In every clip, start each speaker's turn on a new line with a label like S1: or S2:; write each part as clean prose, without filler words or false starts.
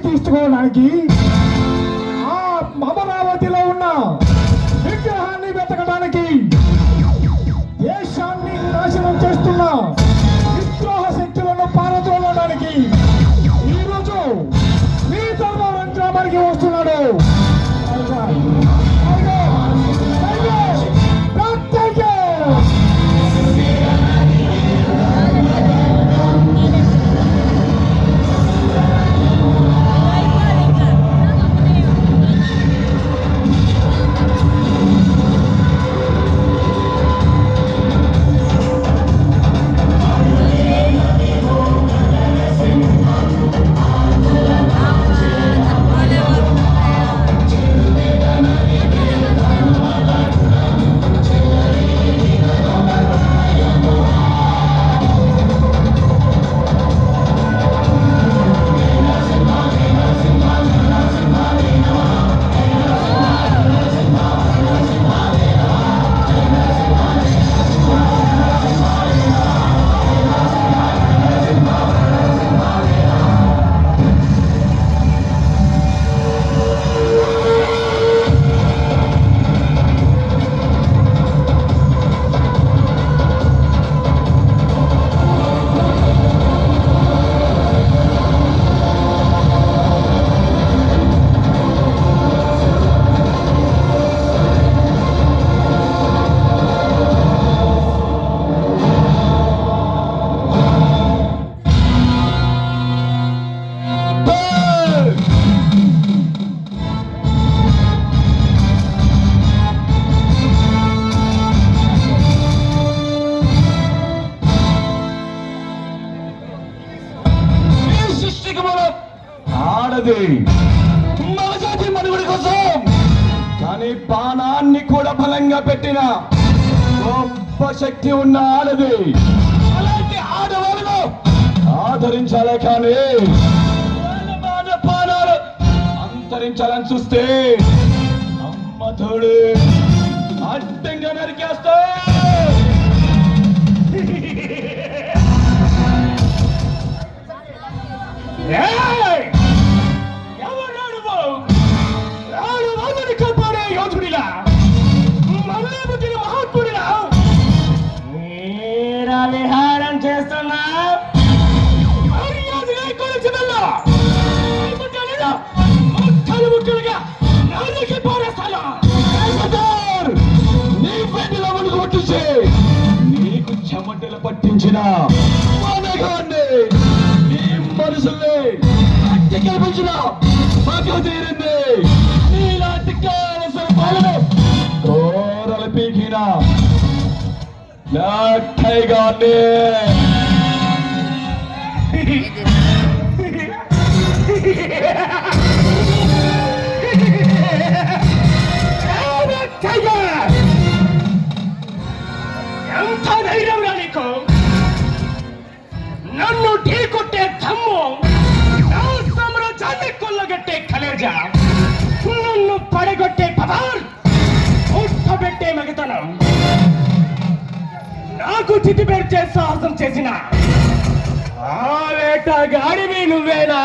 S1: తీసుకోవడానికి ఆ అమరావతిలో ఉన్న విగ్రహాన్ని వెతకడానికి దేశాన్ని నాశనం చేస్తున్న విద్రోహ శక్తులను పారద్రోలడానికి ఈరోజు మీ ధర్మవరం గ్రామానికి వస్తున్నాడు.
S2: మగజాతి మనుగడ కోసం కానీ బాణాన్ని కూడా బలంగా పెట్టిన గొప్ప శక్తి ఉన్న ఆడది. అలాంటి ఆడవాళ్ళను ఆదరించాలే కానీ బాణాలు అంతరించాలని చూస్తే అమ్మతోడు అడ్డంగా నరికేస్తా.
S1: విహారం చేస్తున్నా
S2: నీకు చెమటలు పట్టించిన నీ మనసుల్ని కల్పించిన మాకు తీరింది. నీలాంటి పాలన కోరలు పీకిన గానే
S1: ఎంత ధైర్యం నీకు? నన్ను ఢీకొట్టే దమ్ము, నా సామ్రాజ్యాన్ని కొల్లగట్టే కలేజా, నన్ను పడగొట్టే పవర్, ఉట్టబెట్టే మగతనం, నాకు చితి పెరిచే సాహసం చేసిన ఆ వేటగాడివి నువ్వేనా?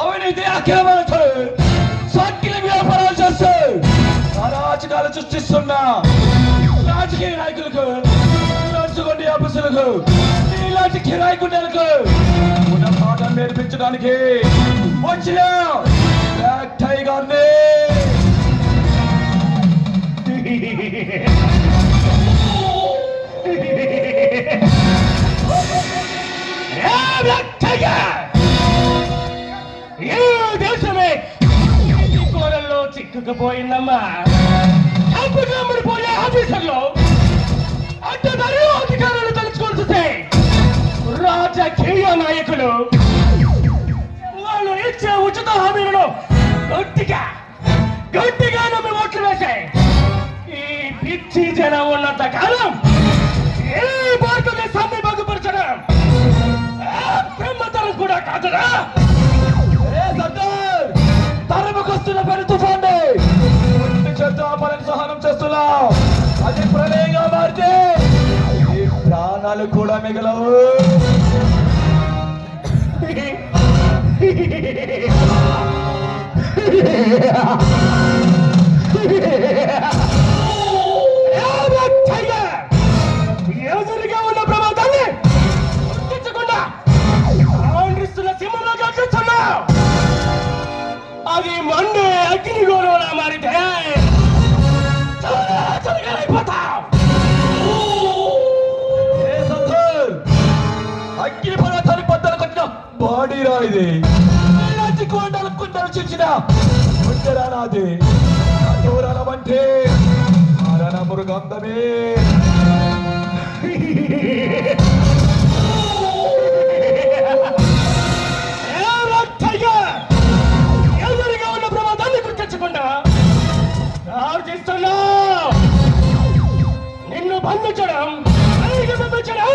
S2: అవినీతి అక్రమాలతో సాకిల వ్యాపారాలు చేస్తూ అరాచకాలు సృష్టిస్తున్నా రాజకీయ నాయకులకు, లంచుగొండి ఆఫీసులకు, ఇలాంటి కిరాయి గుండెలకు పాఠం నేర్పించడానికి వచ్చిన గారిని
S1: దేశమే కోరల్లో చిక్కుకుపోయిందమ్మా. పోయే ఆఫీసర్లు అడ్డదారి అధికారులు తలుచుకొస్తే రాజకీయ నాయకులు వాళ్ళు ఇచ్చే ఉచిత హామీలను గట్టిగా నమ్మి ఓట్లు వేశాయి. ఈ పిచ్చి జనం ఉన్నంత కాలం ఈ భారతదేశాన్ని బాగుపరచడం బ్రహ్మతరం కూడా కాదురా.
S2: తరముకొస్తున్న పెను తుఫాన్ని చేద్దాం, సహనం మారితే ఈ ప్రాణాలు కూడా మిగలవు.
S1: ఎదురుగా ఉన్న ప్రమాదాన్ని గుర్తించకుండా ఆంధ్రిస్తున్న సింహంలో కనిపిస్తున్నా. అది మండే అగ్నిగోళంలా మారితే అయిపోతావు.
S2: అగ్ని పర్వతాన్ని బద్దలు కొట్టిన బాడీ రాయిది, కొండలు కుండలు చిచ్చిన గుండెరా నాది. దూరాలమంటే మరణ మృగంధమే.
S1: ఎదురుగా ఉన్న ప్రమాదాన్ని గుర్తించకుండా ఆలోచిస్తున్నా. నిన్ను బంధించడం, పంపించడం